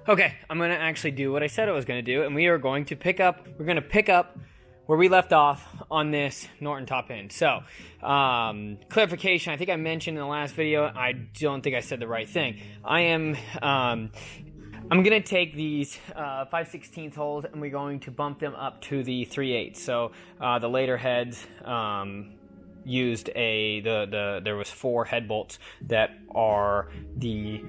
Okay, I'm gonna actually do what I said I was gonna do, and we're gonna pick up where we left off on this Norton top end. So, clarification, I think I mentioned in the last video, I don't think I said the right thing. I'm gonna take these 5/16 holes and we're going to bump them up to the 3/8. So, the later heads, used there was 4 head bolts that are the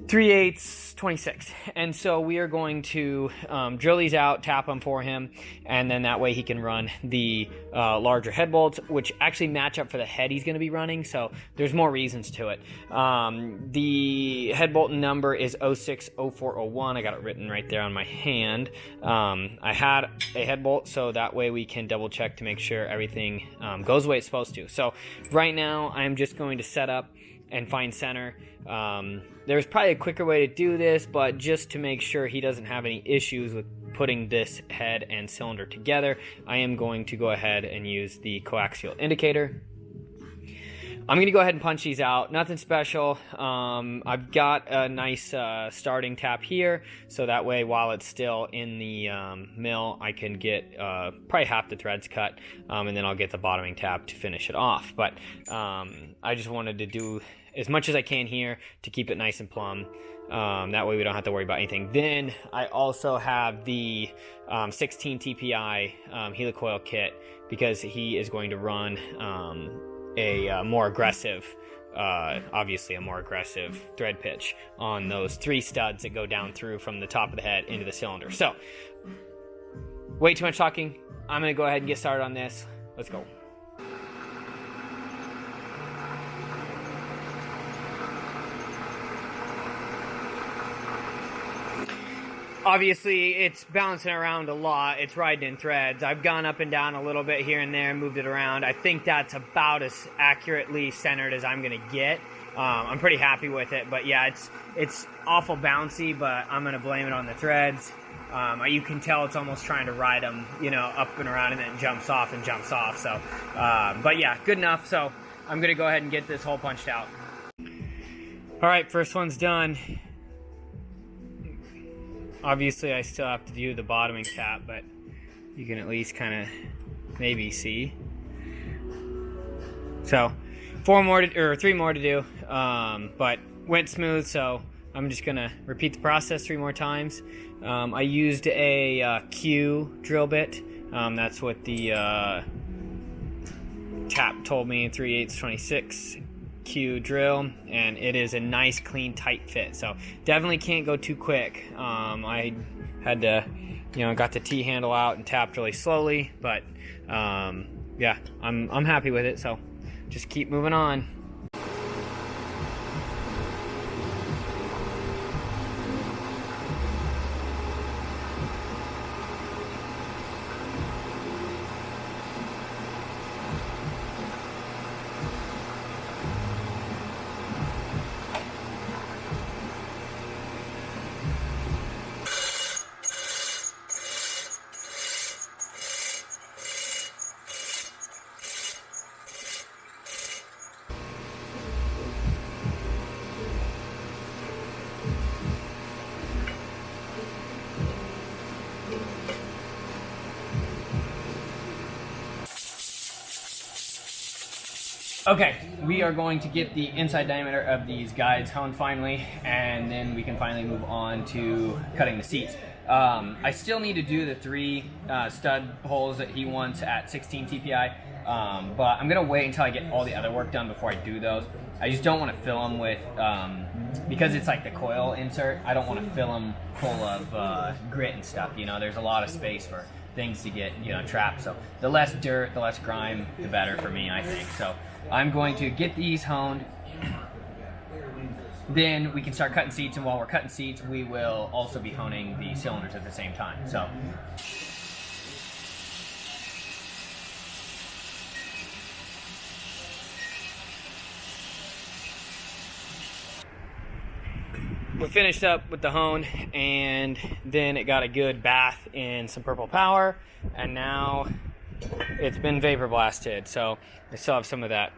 3/8 26, and so we are going to drill these out, tap them for him, and then that way he can run the larger head bolts, which actually match up for the head he's going to be running. So there's more reasons to it. The head bolt number is 060401. I got it written right there on my hand. I had a head bolt, so that way we can double check to make sure everything goes the way it's supposed to. So right now I'm just going to set up and find center. There's probably a quicker way to do this, but just to make sure he doesn't have any issues with putting this head and cylinder together, I am going to go ahead and use the coaxial indicator. I'm going to go ahead and punch these out. Nothing special. I've got a nice starting tap here, so that way while it's still in the mill, I can get probably half the threads cut, and then I'll get the bottoming tab to finish it off. But I just wanted to do as much as I can here to keep it nice and plumb. That way we don't have to worry about anything. Then I also have the 16 TPI helicoil kit, because he is going to run a more aggressive, obviously a more aggressive thread pitch on those 3 studs that go down through from the top of the head into the cylinder. So, way too much talking. I'm going to go ahead and get started on this. Let's go. Obviously, it's bouncing around a lot. It's riding in threads. I've gone up and down a little bit here and there and moved it around. I think that's about as accurately centered as I'm going to get. I'm pretty happy with it. But yeah, it's awful bouncy, but I'm going to blame it on the threads. You can tell it's almost trying to ride them, up and around, and then jumps off and jumps off. So, but yeah, good enough. So I'm going to go ahead and get this hole punched out. All right, first one's done. Obviously, I still have to do the bottoming tap, but you can at least kind of maybe see. So, 3 more to do, but went smooth. So I'm just gonna repeat the process 3 more times. I used a Q drill bit. That's what the tap told me, 3/8 26. Q drill, and it is a nice, clean, tight fit. So definitely can't go too quick. I had to, got the T handle out and tapped really slowly, but yeah, I'm happy with it. So just keep moving on. Okay, we are going to get the inside diameter of these guides honed finally, and then we can finally move on to cutting the seats. I still need to do the 3 stud holes that he wants at 16 TPI, but I'm going to wait until I get all the other work done before I do those. I just don't want to fill them with, because it's like the coil insert, I don't want to fill them full of grit and stuff. There's a lot of space for things to get, trapped. So the less dirt, the less grime, the better for me, I think. So I'm going to get these honed. Then we can start cutting seats, and while we're cutting seats, we will also be honing the cylinders at the same time. So we finished up with the hone, and then it got a good bath in some purple power, and now it's been vapor blasted. So I still have some of that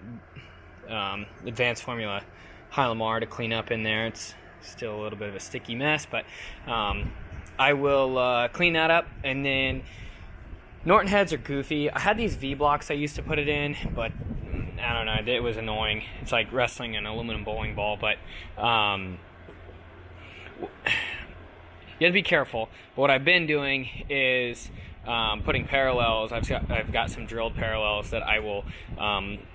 advanced formula High Lamar to clean up in there. It's still a little bit of a sticky mess, but I will clean that up. And then Norton heads are goofy. I had these V-blocks I used to put it in, but I don't know, it was annoying. It's like wrestling an aluminum bowling ball, but you have to be careful. But what I've been doing is putting parallels. I've got some drilled parallels that I will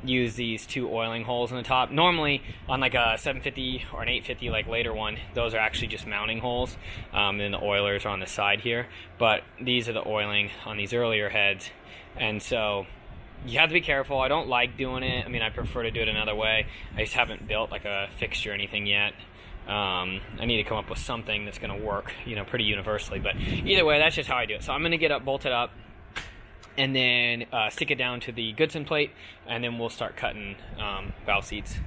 use these 2 oiling holes in the top. Normally on like a 750 or an 850, like later one, those are actually just mounting holes, and the oilers are on the side here. But these are the oiling on these earlier heads, and so you have to be careful. I don't like doing it. I mean, I prefer to do it another way. I just haven't built like a fixture or anything yet. I need to come up with something that's going to work, pretty universally. But either way, that's just how I do it. So I'm going to get it bolted up and then stick it down to the Goodson plate, and then we'll start cutting valve seats.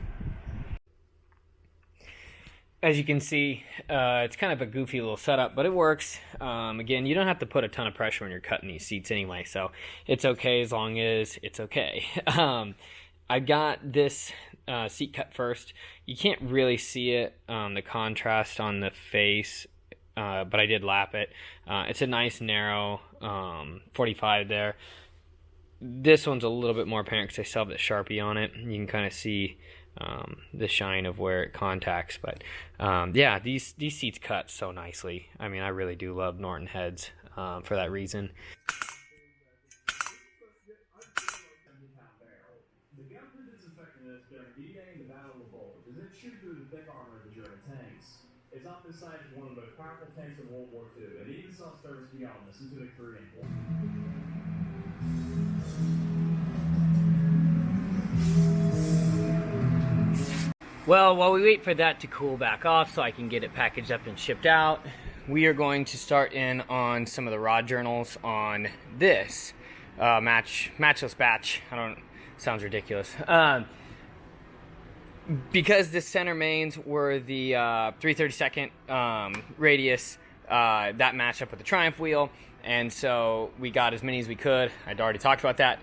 As you can see, it's kind of a goofy little setup, but it works. Again, you don't have to put a ton of pressure when you're cutting these seats anyway, so it's okay as long as it's okay. I got this seat cut first. You can't really see it, the contrast on the face, but I did lap it. It's a nice narrow 45 there. This one's a little bit more apparent because I still have the Sharpie on it. You can kind of see the shine of where it contacts, but yeah, these seats cut so nicely. I mean, I really do love Norton heads for that reason. It's often cited as one of the most powerful tanks in World War II, and even saw service beyond this into the Korean War. Well, while we wait for that to cool back off so I can get it packaged up and shipped out, we are going to start in on some of the rod journals on this matchless batch. Sounds ridiculous. Because the center mains were the 3/32 radius, that matched up with the Triumph wheel, and so we got as many as we could. I'd already talked about that.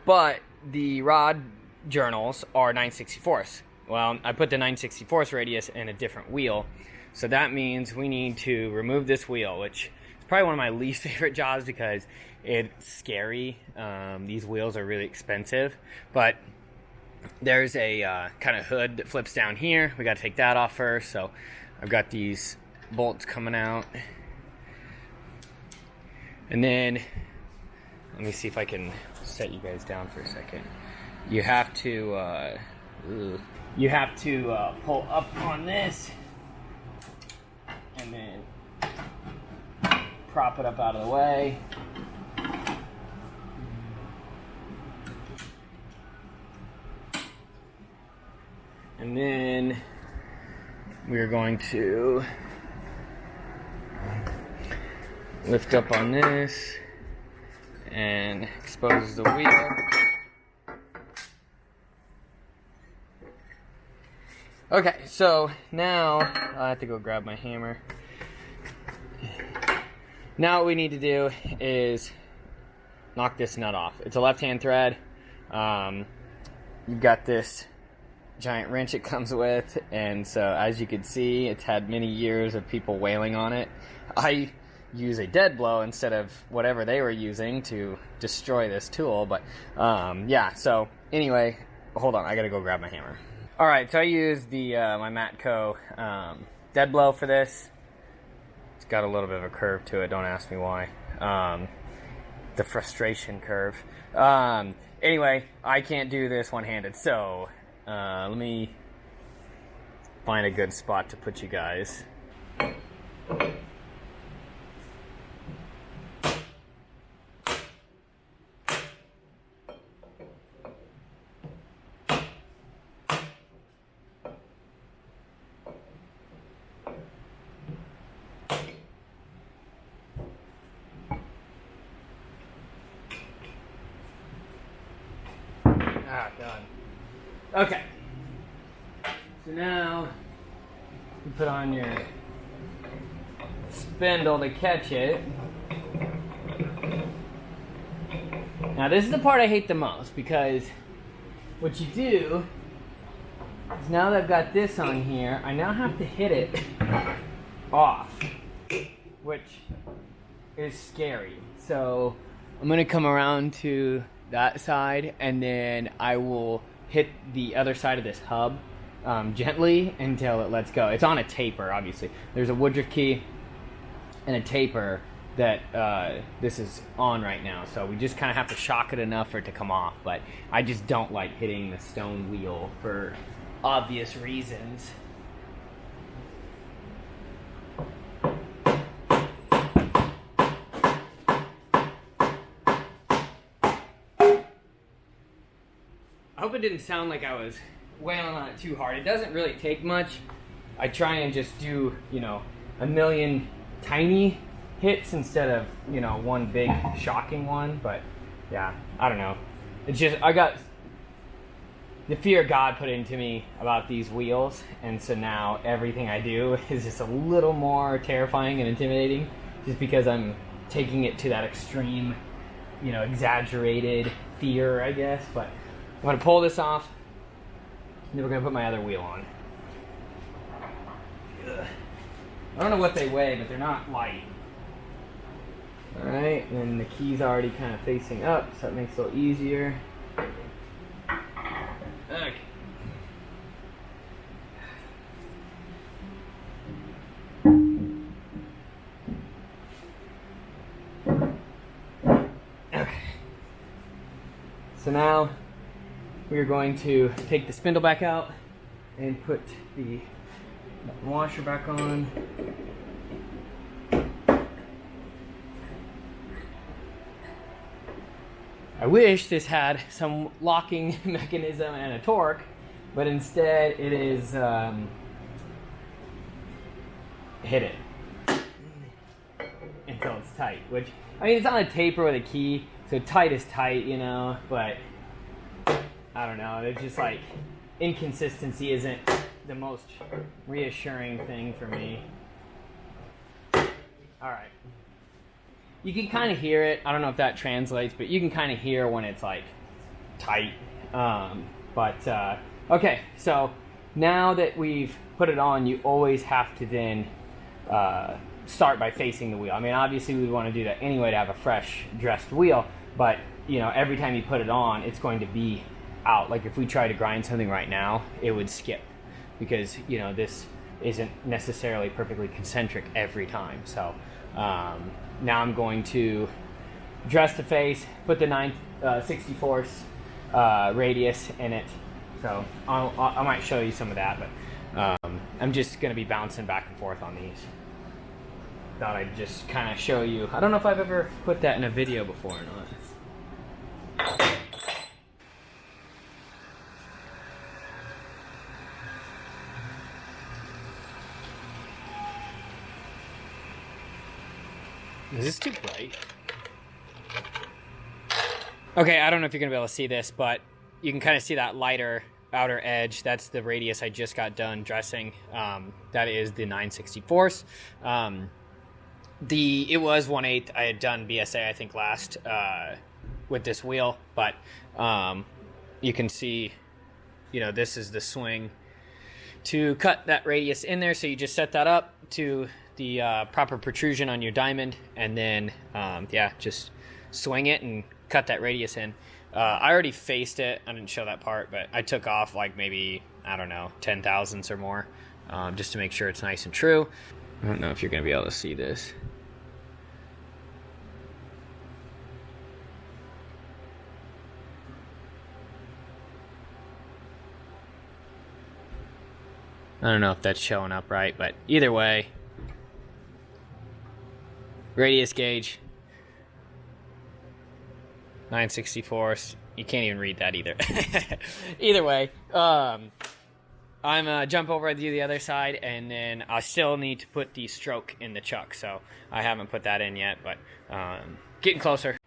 But the rod journals are 9/64. Well, I put the 9/64 radius in a different wheel, so that means we need to remove this wheel, which is probably one of my least favorite jobs because it's scary. These wheels are really expensive, but there's a kind of hood that flips down here. We got to take that off first, so I've got these bolts coming out. And then, let me see if I can set you guys down for a second. You have to pull up on this, and then prop it up out of the way. And then we're going to lift up on this and expose the wheel. Okay, so now I have to go grab my hammer. Now what we need to do is knock this nut off. It's a left-hand thread. You've got this giant wrench it comes with, and so as you can see, it's had many years of people wailing on it. I use a dead blow instead of whatever they were using to destroy this tool, but yeah, so anyway, hold on, I gotta go grab my hammer. Alright, so I used the my Matco dead blow for this. It's got a little bit of a curve to it, don't ask me why. The frustration curve. Anyway, I can't do this one-handed, so let me find a good spot to put you guys. Done. Okay. So now you put on your spindle to catch it. Now this is the part I hate the most, because what you do now that I've got this on here, I now have to hit it off, which is scary. So I'm gonna come around to that side, and then I will hit the other side of this hub gently until it lets go. It's on a taper, obviously. There's a Woodruff key and a taper that this is on right now, so we just kind of have to shock it enough for it to come off. But I just don't like hitting the stone wheel for obvious reasons. I hope it didn't sound like I was wailing on it too hard. It doesn't really take much. I try and just do, you know, a million tiny hits instead of, you know, one big shocking one. But yeah, I don't know. It's just, I got the fear of God put into me about these wheels, and so now everything I do is just a little more terrifying and intimidating, just because I'm taking it to that extreme, you know, exaggerated fear, I guess. But I'm gonna pull this off, and then we're gonna put my other wheel on. Ugh. I don't know what they weigh, but they're not light. Alright, and the key's already kind of facing up, so that makes it a little easier. Okay. Okay. So now we're going to take the spindle back out and put the washer back on. I wish this had some locking mechanism and a torque, but instead it is hit it until it's tight, which, I mean, it's on a taper with a key, so tight is tight, you know, but I don't know, there's just like, inconsistency isn't the most reassuring thing for me. Alright. You can kind of hear it. I don't know if that translates, but you can kind of hear when it's like tight. Okay, so now that we've put it on, you always have to then start by facing the wheel. I mean, obviously we want to do that anyway to have a fresh dressed wheel, but you know, every time you put it on, it's going to be out. Like if we try to grind something right now, it would skip, because you know, this isn't necessarily perfectly concentric every time. So now I'm going to dress the face, put the 9/64 radius in it. So I might show you some of that, but I'm just going to be bouncing back and forth on these. Thought I'd just kind of show you. I don't know if I've ever put that in a video before or not. Is this too bright? Okay, I don't know if you're going to be able to see this, but you can kind of see that lighter outer edge. That's the radius I just got done dressing. That is the 9/64. It was 1/8. I had done BSA, I think, last with this wheel, but you can see, you know, this is the swing to cut that radius in there. So you just set that up to the proper protrusion on your diamond, and then yeah, just swing it and cut that radius in. I already faced it. I didn't show that part, but I took off like maybe, I don't know, 10 thousandths or more, just to make sure it's nice and true. I don't know if you're gonna be able to see this. I don't know if that's showing up right, but either way, radius gauge, 9/64. You can't even read that either. Either way, I'm jump over to the other side, and then I still need to put the stroke in the chuck, so I haven't put that in yet, but getting closer.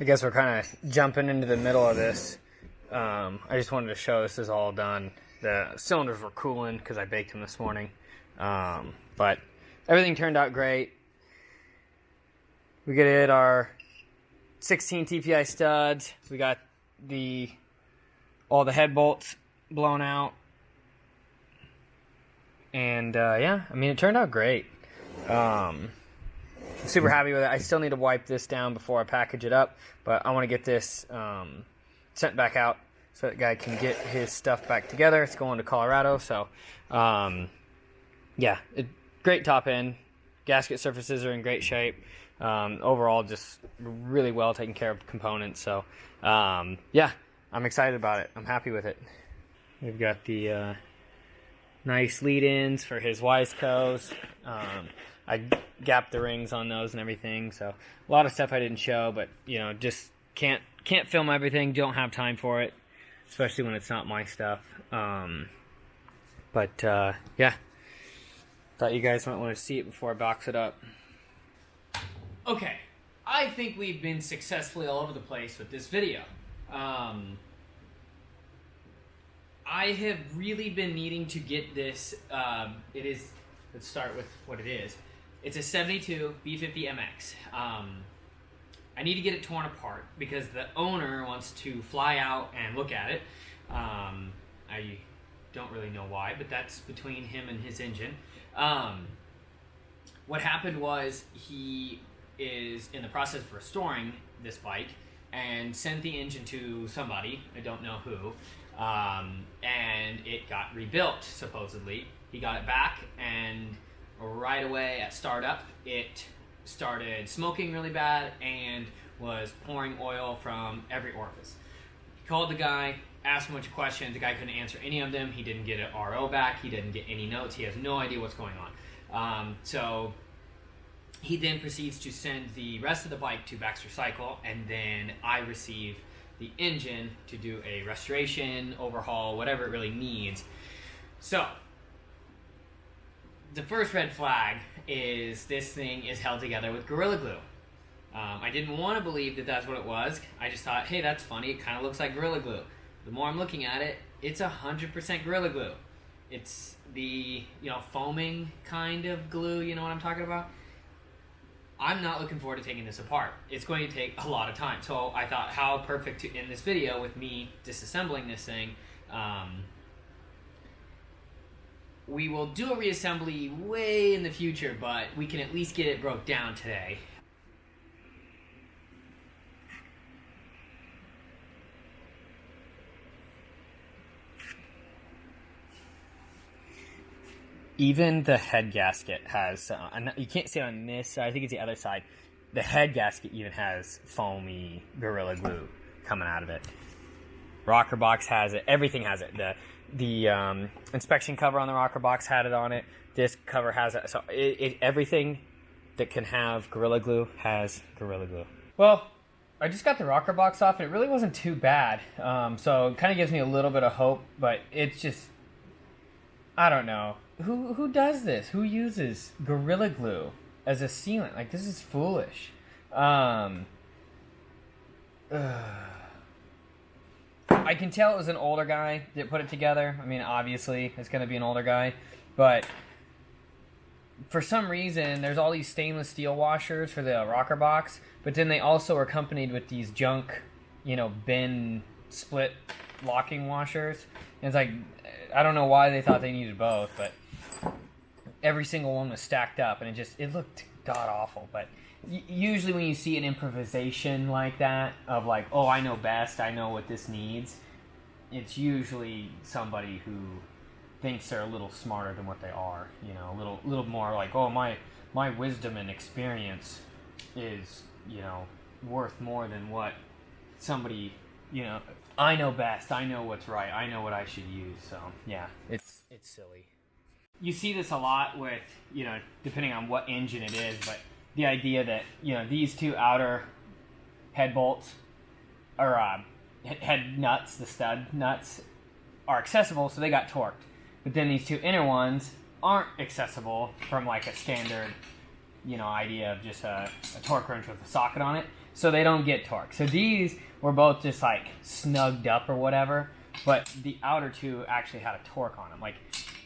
I guess we're kind of jumping into the middle of this. I just wanted to show this is all done. The cylinders were cooling because I baked them this morning. But everything turned out great. We get our 16 TPI studs. We got all the head bolts blown out. And yeah, I mean, it turned out great. I'm super happy with it. I still need to wipe this down before I package it up, but I want to get this sent back out so that guy can get his stuff back together. It's going to Colorado, so yeah, great top end. Gasket surfaces are in great shape. Overall, just really well taken care of components. So yeah, I'm excited about it. I'm happy with it. We've got the nice lead-ins for his Wiseco's. I gapped the rings on those and everything, so a lot of stuff I didn't show, but you know, just can't film everything. Don't have time for it, especially when it's not my stuff. But yeah, thought you guys might want to see it before I box it up. Okay, I think we've been successfully all over the place with this video. I have really been needing to get this. Let's start with what it is. It's a 72 B50 MX. I need to get it torn apart because the owner wants to fly out and look at it. I don't really know why, but that's between him and his engine. What happened was he is in the process of restoring this bike and sent the engine to somebody, I don't know who, and it got rebuilt, supposedly. He got it back, and right away at startup, it started smoking really bad and was pouring oil from every orifice. He called the guy, asked him a bunch of questions. The guy couldn't answer any of them. He didn't get an RO back. He didn't get any notes. He has no idea what's going on. So he then proceeds to send the rest of the bike to Baxter Cycle, and then I receive the engine to do a restoration, overhaul, whatever it really needs. So the first red flag is this thing is held together with Gorilla Glue. I didn't want to believe that that's what it was. I just thought, hey, that's funny. It kind of looks like Gorilla Glue. The more I'm looking at it, it's 100% Gorilla Glue. It's the, foaming kind of glue, you know what I'm talking about? I'm not looking forward to taking this apart. It's going to take a lot of time. So I thought, how perfect to end this video with me disassembling this thing. We will do a reassembly way in the future, but we can at least get it broke down today. Even the head gasket has, you can't see it on this side, I think it's the other side. The head gasket even has foamy Gorilla Glue coming out of it. Rocker box has it, everything has it. The inspection cover on the rocker box had it on it. This cover has it. So everything that can have Gorilla Glue has Gorilla Glue. Well, I just got the rocker box off and it really wasn't too bad. So it kind of gives me a little bit of hope, but it's just, I don't know. Who does this? Who uses Gorilla Glue as a sealant? Like, this is foolish. I can tell it was an older guy that put it together. I mean, obviously, it's going to be an older guy. But for some reason, there's all these stainless steel washers for the rocker box. But then they also are accompanied with these junk, bin split locking washers. And it's like, I don't know why they thought they needed both. But every single one was stacked up. And it looked god-awful. But usually when you see an improvisation like that, of like, oh, I know best, I know what this needs, it's usually somebody who thinks they're a little smarter than what they are, a little more like, oh, my wisdom and experience is, worth more than what somebody, I know best, I know what's right, I know what I should use. So yeah, it's silly. You see this a lot with, depending on what engine it is, but the idea that, these two outer head bolts, or head nuts, the stud nuts, are accessible, so they got torqued. But then these two inner ones aren't accessible from like a standard, idea of just a torque wrench with a socket on it. so they don't get torque. So these were both just like snugged up or whatever, but the outer two actually had a torque on them. Like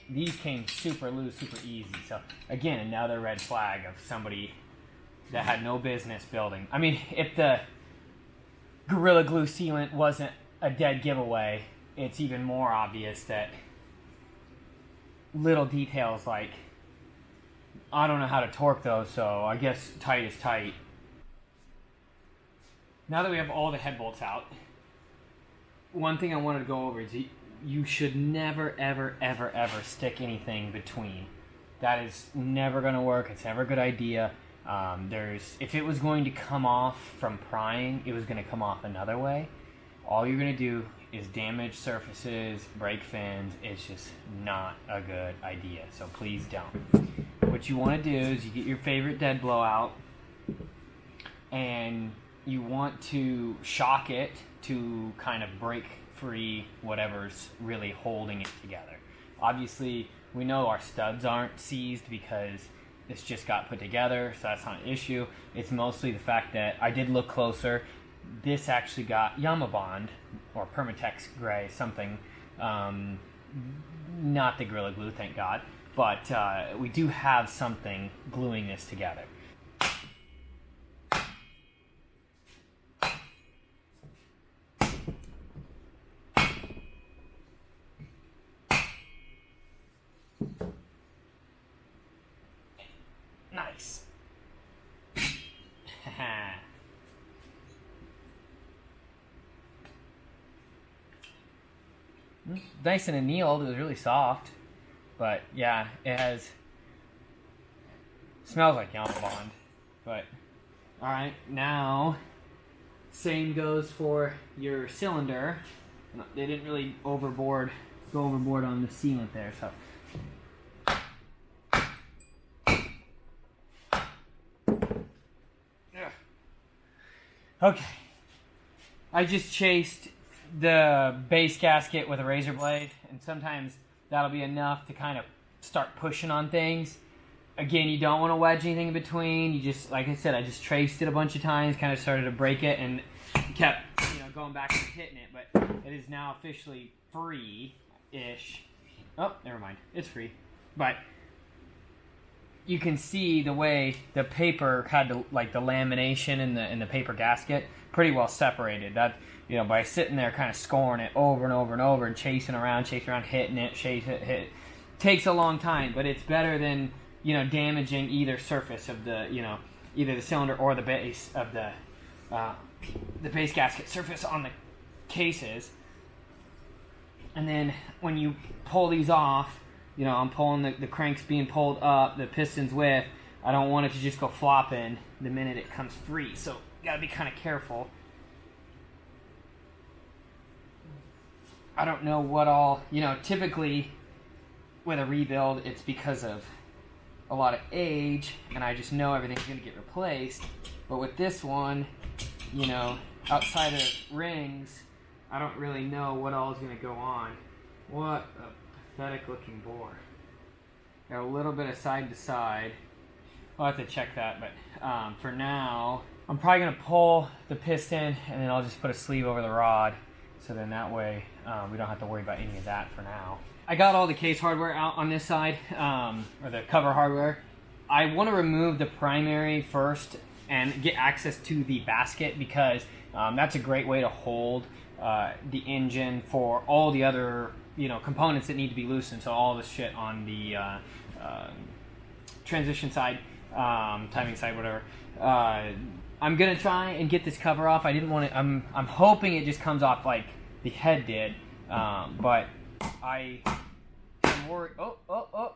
these came super loose, super easy. So again, another red flag of somebody that had no business building. I mean, if the Gorilla Glue sealant wasn't a dead giveaway, it's even more obvious that little details like, I don't know how to torque those, so I guess tight is tight. Now that we have all the head bolts out, one thing I wanted to go over is you should never, ever, ever, ever stick anything between. That is never going to work. It's never a good idea. If it was going to come off from prying, it was going to come off another way. All you're going to do is damage surfaces, break fins. It's just not a good idea, so please don't. What you want to do is you get your favorite dead blowout and you want to shock it to kind of break free whatever's really holding it together. Obviously, we know our studs aren't seized because this just got put together, so that's not an issue. It's mostly the fact that I did look closer. This actually got Yamabond or Permatex Gray, something. Not the Gorilla Glue, thank God. But we do have something gluing this together. Nice. Nice and annealed. It was really soft. But yeah, smells like Yamabond. But alright, now same goes for your cylinder. They didn't really go overboard on the sealant there, so okay. I just chased the base gasket with a razor blade, and sometimes that'll be enough to kind of start pushing on things. Again, you don't want to wedge anything in between. You just, like I said, I just traced it a bunch of times, kind of started to break it, and kept, going back and hitting it. But it is now officially free-ish. Oh, never mind. It's free. But you can see the way the paper had the lamination in the paper gasket pretty well separated. That, by sitting there kind of scoring it over and over and over and chasing around, hitting it, hit. Takes a long time, but it's better than, damaging either surface of the, either the cylinder or the base of the base gasket surface on the cases. And then when you pull these off, I'm pulling the cranks being pulled up, the pistons with. I don't want it to just go flopping the minute it comes free, so you gotta be kind of careful. I don't know what all, typically with a rebuild, it's because of a lot of age, and I just know everything's gonna get replaced. But with this one, outside of rings, I don't really know what all is gonna go on. What a pathetic looking bore. Got a little bit of side to side. I'll have to check that, but for now, I'm probably gonna pull the piston and then I'll just put a sleeve over the rod, so then that way we don't have to worry about any of that for now. I got all the case hardware out on this side, or the cover hardware. I want to remove the primary first and get access to the basket, because that's a great way to hold the engine for all the other components that need to be loosened. So all this shit on the transmission side, timing side, whatever. I'm gonna try and get this cover off. I didn't want to. I'm hoping it just comes off like the head did, but I am worried. Oh.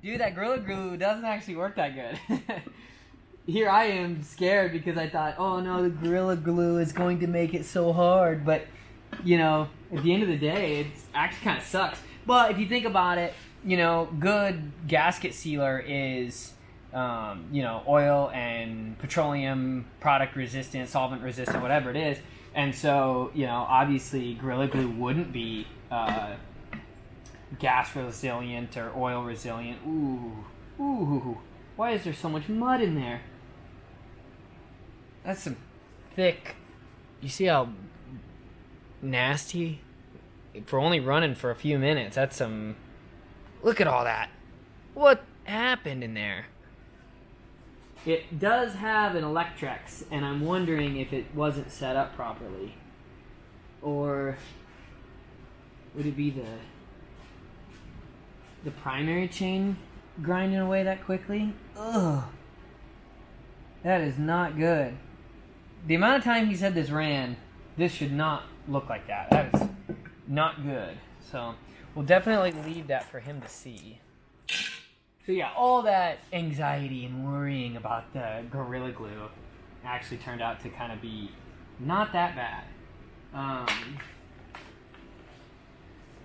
Dude, that Gorilla Glue doesn't actually work that good. Here I am scared because I thought, oh no, the Gorilla Glue is going to make it so hard. But, at the end of the day, it actually kind of sucks. But if you think about it, good gasket sealer is, oil and petroleum product resistant, solvent resistant, whatever it is. And so, obviously Gorilla Glue wouldn't be gas resilient or oil resilient. Ooh. Why is there so much mud in there? That's some thick. You see how nasty? For only running for a few minutes, that's some. Look at all that. What happened in there? It does have an Electrex, and I'm wondering if it wasn't set up properly. Or would it be the primary chain grinding away that quickly? Ugh. That is not good. The amount of time he said this ran, this should not look like that. That is not good. So we'll definitely leave that for him to see. So yeah, all that anxiety and worrying about the Gorilla Glue actually turned out to kind of be not that bad.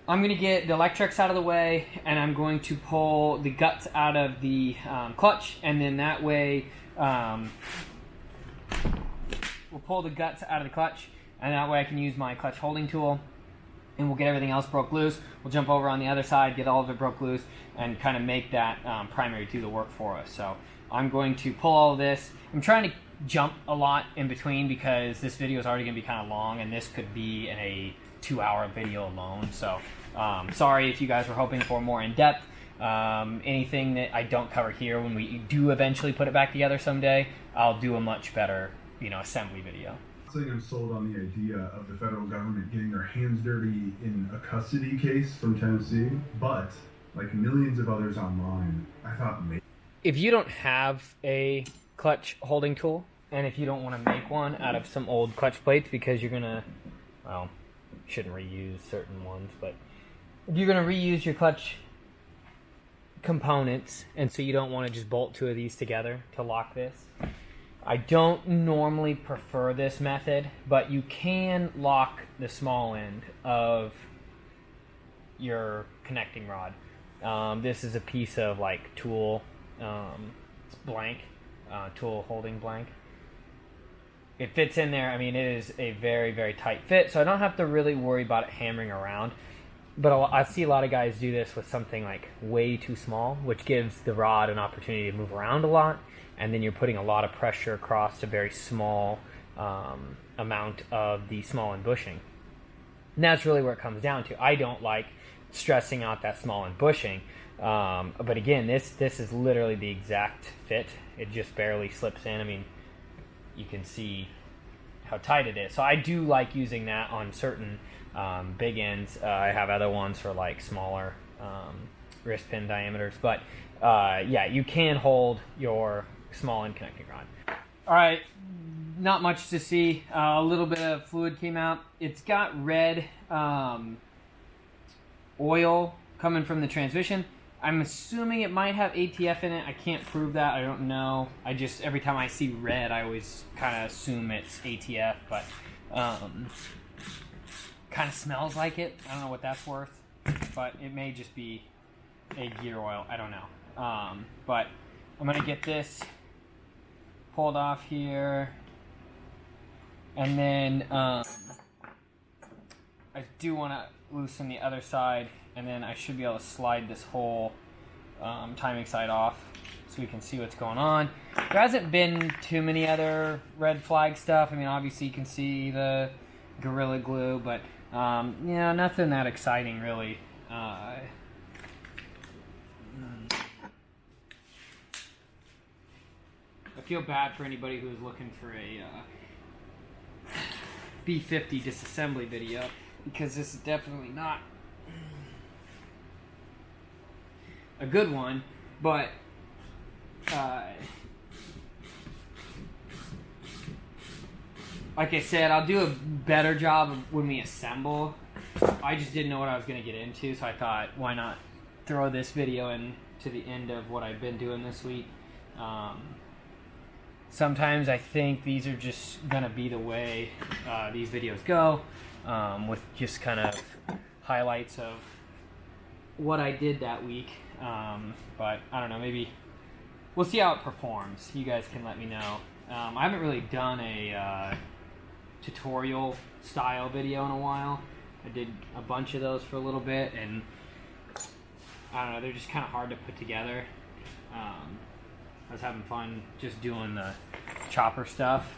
I'm going to get the Electrex out of the way, and I'm going to pull the guts out of the clutch, and then that way we'll pull the guts out of the clutch, and that way I can use my clutch holding tool, and we'll get everything else broke loose. We'll jump over on the other side, get all of it broke loose, and kind of make that primary do the work for us. So I'm going to pull all of this. I'm trying to jump a lot in between because this video is already going to be kind of long, and this could be in a 2-hour video alone. So sorry if you guys were hoping for more in-depth. Anything that I don't cover here, when we do eventually put it back together someday, I'll do a much better, assembly video. I think I'm sold on the idea of the federal government getting their hands dirty in a custody case from Tennessee, but like millions of others online, I thought maybe. If you don't have a clutch holding tool, and if you don't want to make one out of some old clutch plates because you're gonna, well, shouldn't reuse certain ones, but if you're gonna reuse your clutch components, and so you don't want to just bolt 2 of these together to lock this, I don't normally prefer this method, but you can lock the small end of your connecting rod. This is a piece of like tool, it's blank, tool holding blank. It fits in there. I mean, it is a very, very tight fit, so I don't have to really worry about it hammering around. But I see a lot of guys do this with something like way too small, which gives the rod an opportunity to move around a lot, and then you're putting a lot of pressure across a very small amount of the small end bushing. And that's really where it comes down to. I don't like stressing out that small end bushing, but again, this is literally the exact fit. It just barely slips in. I mean, you can see how tight it is. So I do like using that on certain big ends. I have other ones for like smaller wrist pin diameters, but yeah, you can hold your small end connecting rod. All right, not much to see. A little bit of fluid came out. It's got red oil coming from the transmission. I'm assuming it might have ATF in it. I can't prove that. I don't know. I just, every time I see red, I always kind of assume it's ATF, but kind of smells like it. I don't know what that's worth, but it may just be a gear oil. I don't know. But I'm going to get this pulled off here. And then I do want to loosen the other side, and then I should be able to slide this whole timing side off so we can see what's going on. There hasn't been too many other red flag stuff. I mean, obviously you can see the Gorilla Glue, but yeah, nothing that exciting really. I feel bad for anybody who's looking for a B50 disassembly video, because this is definitely not a good one, but like I said, I'll do a better job of when we assemble. I just didn't know what I was going to get into, so I thought, why not throw this video in to the end of what I've been doing this week. Sometimes I think these are just going to be the way these videos go, with just kind of highlights of what I did that week. But I don't know, maybe we'll see how it performs. You guys can let me know. I haven't really done a tutorial style video in a while. I did a bunch of those for a little bit, and I don't know, they're just kind of hard to put together. I was having fun just doing the chopper stuff,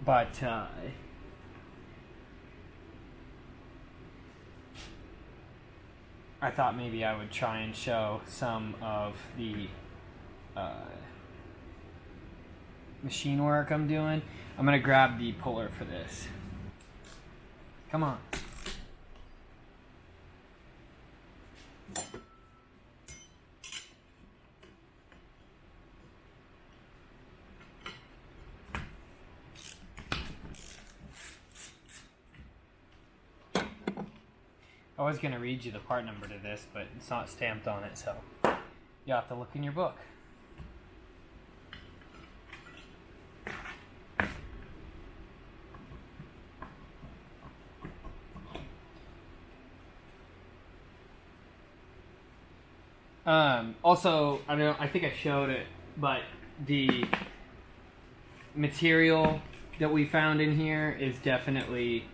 But I thought maybe I would try and show some of the machine work I'm doing. I'm gonna grab the puller for this. Come on. I was going to read you the part number to this, but it's not stamped on it, so you have to look in your book. Also, I think I showed it, but the material that we found in here is definitely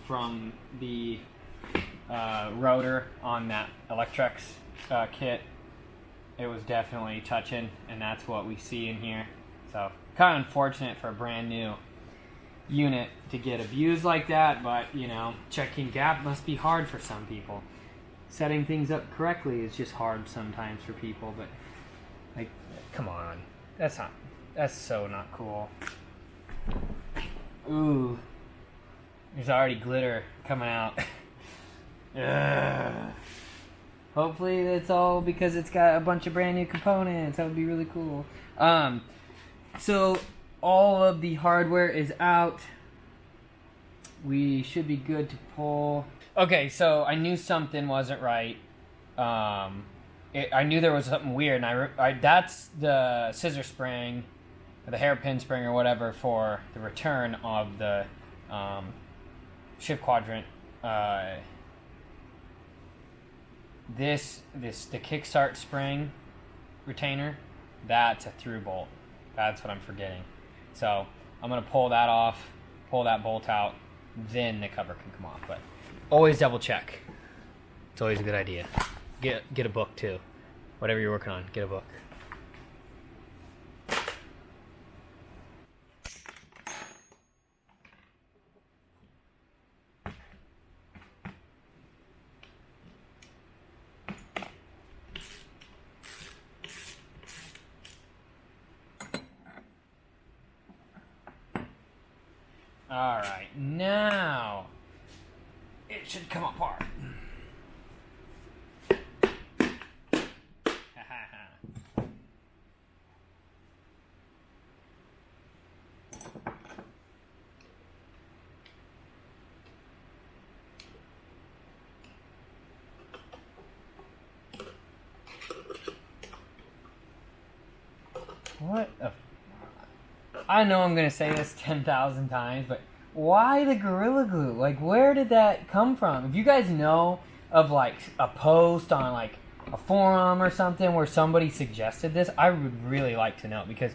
from the rotor on that Electrex kit. It was definitely touching, and that's what we see in here. So kind of unfortunate for a brand new unit to get abused like that, but you know, checking gap must be hard for some people. Setting things up correctly is just hard sometimes for people, but like, come on, that's so not cool. Ooh, there's already glitter coming out. Ugh. Hopefully that's all because it's got a bunch of brand new components. That would be really cool. So all of the hardware is out. We should be good to pull. Okay, so I knew something wasn't right. I knew there was something weird, and that's the scissor spring, or the hairpin spring, or whatever for the return of the shift quadrant. The kickstart spring retainer, that's a through bolt. That's what I'm forgetting. So I'm gonna pull that off, pull that bolt out, then the cover can come off. But always double check. It's always a good idea. Get a book too. Whatever you're working on, get a book. Alright, now it should come apart. What a... I know I'm going to say this 10,000 times, but why the Gorilla Glue? Like, where did that come from? If you guys know of, like, a post on, like, a forum or something where somebody suggested this, I would really like to know, because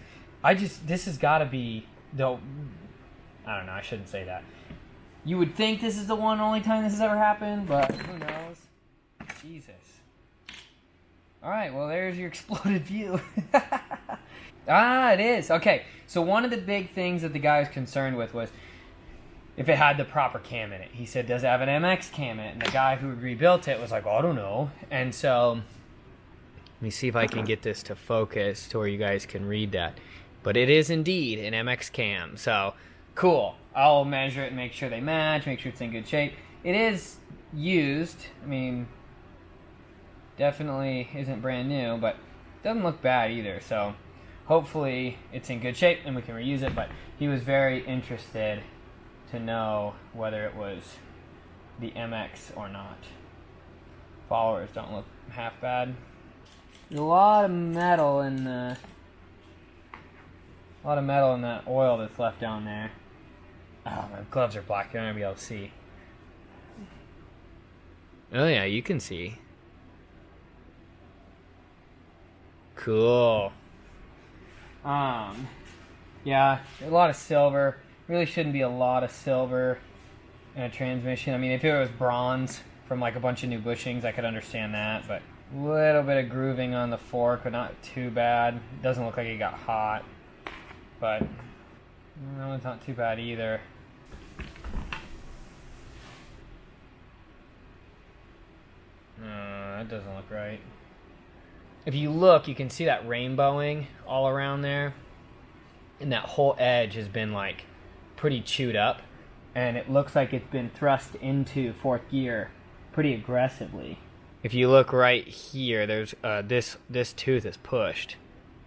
this has got to be the... I don't know, I shouldn't say that. You would think this is the only time this has ever happened, but who knows? Jesus. Alright, well, there's your exploded view. Ah, it is. Okay, so one of the big things that the guy was concerned with was if it had the proper cam in it. He said, does it have an MX cam in it? And the guy who rebuilt it was like, oh, I don't know. And so, let me see if I can get this to focus to where you guys can read that. But it is indeed an MX cam. So, cool. I'll measure it and make sure they match, make sure it's in good shape. It is used. I mean, definitely isn't brand new, but doesn't look bad either. So, hopefully it's in good shape and we can reuse it. But he was very interested to know whether it was the MX or not. Followers don't look half bad. There's a lot of metal in that oil that's left down there. Oh, my gloves are black. You're not gonna be able to see. Oh yeah, you can see. Cool. Yeah, a lot of silver. Really shouldn't be a lot of silver in a transmission. I mean, if it was bronze from like a bunch of new bushings, I could understand that, but a little bit of grooving on the fork, but not too bad. It doesn't look like it got hot, but No, it's not too bad either. That doesn't look right. If you look, you can see that rainbowing all around there. And that whole edge has been like pretty chewed up. And it looks like it's been thrust into fourth gear pretty aggressively. If you look right here, there's this tooth is pushed.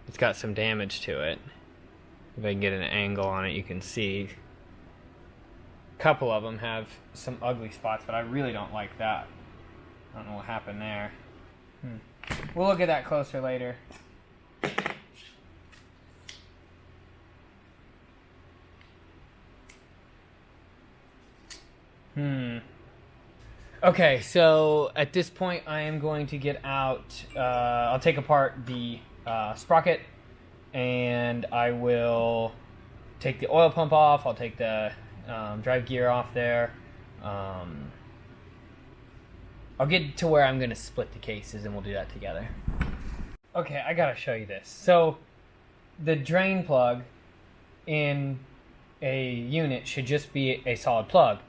It's got some damage to it. If I can get an angle on it, you can see. A couple of them have some ugly spots, but I really don't like that. I don't know what happened there. We'll look at that closer later. Okay, so at this point I am going to get out, I'll take apart the sprocket, and I will take the oil pump off, I'll take the drive gear off there. I'll get to where I'm going to split the cases, and we'll do that together. Okay, I gotta show you this. So, the drain plug in a unit should just be a solid plug,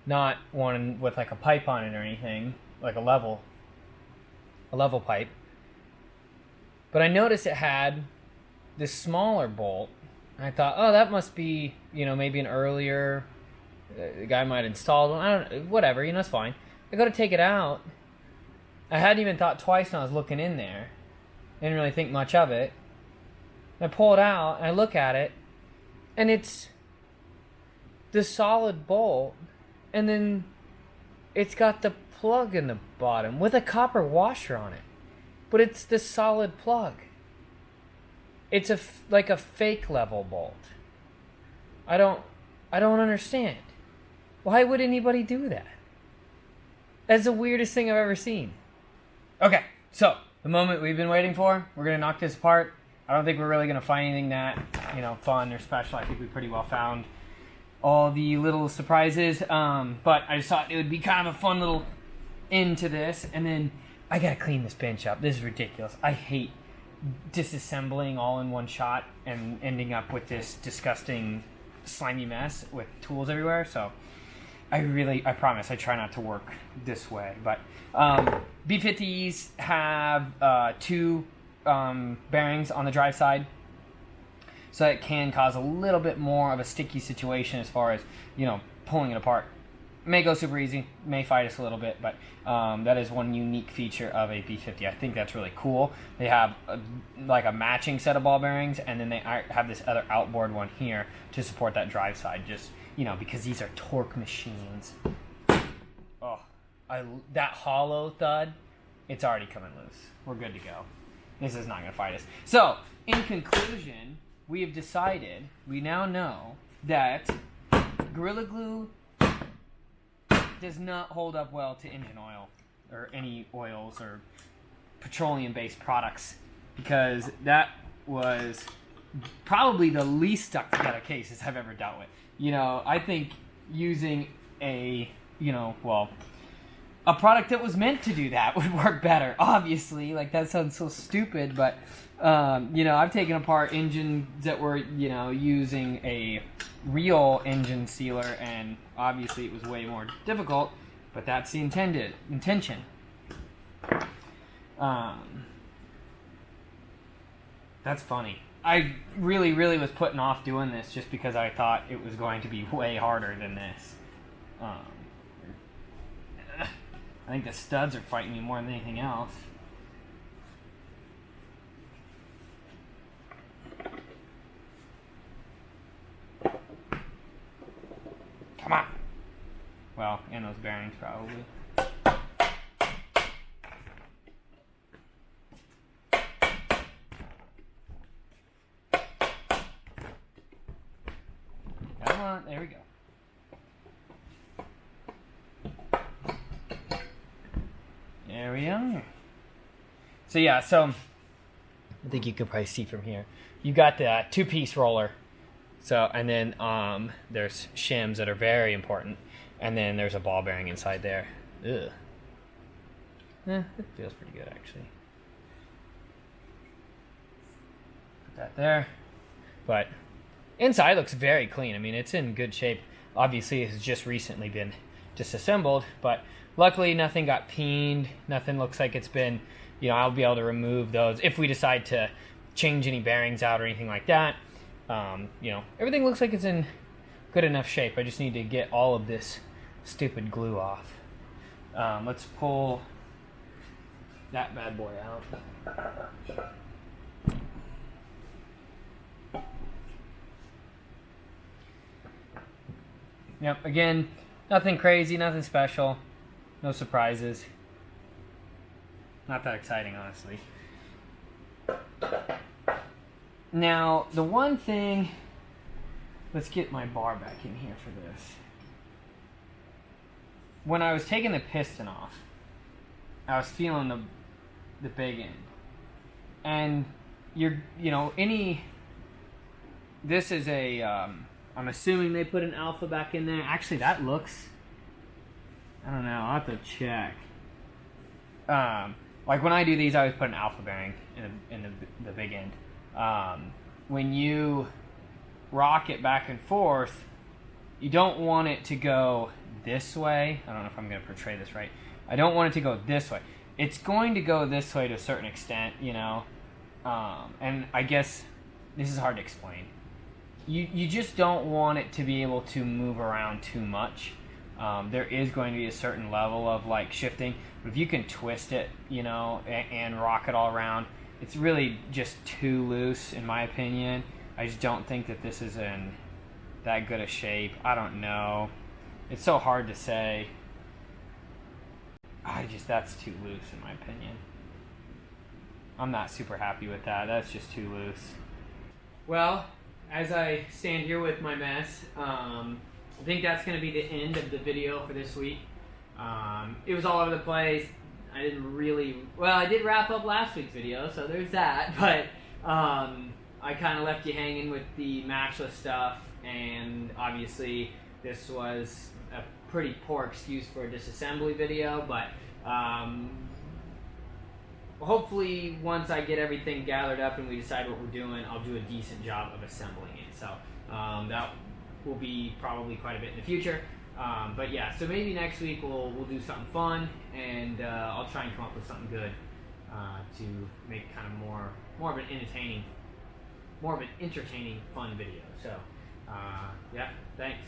not one with like a pipe on it or anything, like a level pipe. But I noticed it had this smaller bolt, and I thought, oh, that must be, maybe an earlier, the guy might have installed one, I don't know, whatever, it's fine. I go to take it out. I hadn't even thought twice when I was looking in there. Didn't really think much of it. I pull it out, and I look at it, and it's the solid bolt, and then it's got the plug in the bottom with a copper washer on it. But it's the solid plug. It's like a fake level bolt. I don't understand. Why would anybody do that? That's the weirdest thing I've ever seen. Okay, so the moment we've been waiting for, we're going to knock this apart. I don't think we're really going to find anything that, fun or special. I think we pretty well found all the little surprises. But I just thought it would be kind of a fun little end to this. And then I got to clean this bench up. This is ridiculous. I hate disassembling all in one shot and ending up with this disgusting slimy mess with tools everywhere. So I promise I try not to work this way. But B50s have two bearings on the drive side, so it can cause a little bit more of a sticky situation as far as pulling it apart. May go super easy, may fight us a little bit, but that is one unique feature of a B50. I think that's really cool. They have like a matching set of ball bearings, and then they have this other outboard one here to support that drive side, just because these are torque machines. Oh, that hollow thud, it's already coming loose. We're good to go. This is not going to fight us. So, in conclusion, we have decided, we now know that Gorilla Glue does not hold up well to engine oil or any oils or petroleum-based products, because that was probably the least stuck together cases I've ever dealt with. I think using a product that was meant to do that would work better. Obviously, like, that sounds so stupid, but I've taken apart engines that were using a real engine sealer, and obviously it was way more difficult, but that's the intention. That's funny. I really was putting off doing this just because I thought it was going to be way harder than this. I think the studs are fighting me more than anything else. Come on. Well, and those bearings probably. Come on, there we go. There we are. So yeah, I think you can probably see from here. You got the two-piece roller. So, and then there's shims that are very important, and then there's a ball bearing inside there. Ugh. It feels pretty good, actually. Put that there. But Inside looks very clean. I mean, it's in good shape. Obviously, it has just recently been disassembled, but luckily nothing got peened. Nothing looks like it's been, I'll be able to remove those if we decide to change any bearings out or anything like that. Everything looks like it's in good enough shape. I just need to get all of this stupid glue off. Let's pull that bad boy out. Yep, again, nothing crazy, nothing special, no surprises. Not that exciting, honestly. Now, the one thing, let's get my bar back in here for this. When I was taking the piston off, I was feeling the big end. And this is a, I'm assuming they put an alpha back in there. Actually, that looks, I don't know, I'll have to check. Like when I do these, I always put an alpha bearing in the big end. When you rock it back and forth, you don't want it to go this way. I don't know if I'm going to portray this right. I don't want it to go this way. It's going to go this way to a certain extent, and I guess this is hard to explain. You just don't want it to be able to move around too much. There is going to be a certain level of like shifting, but if you can twist it, and rock it all around, it's really just too loose in my opinion. I just don't think that this is in that good a shape. I don't know. It's so hard to say. That's too loose in my opinion. I'm not super happy with that. That's just too loose. Well, as I stand here with my mess, I think that's going to be the end of the video for this week. It was all over the place. I did wrap up last week's video, so there's that, but I kind of left you hanging with the Matchless stuff, and obviously this was a pretty poor excuse for a disassembly video, but hopefully once I get everything gathered up and we decide what we're doing, I'll do a decent job of assembling it. So that will be probably quite a bit in the future. But yeah, so maybe next week we'll do something fun, and I'll try and come up with something good to make kind of more of an entertaining, fun video. So yeah, thanks.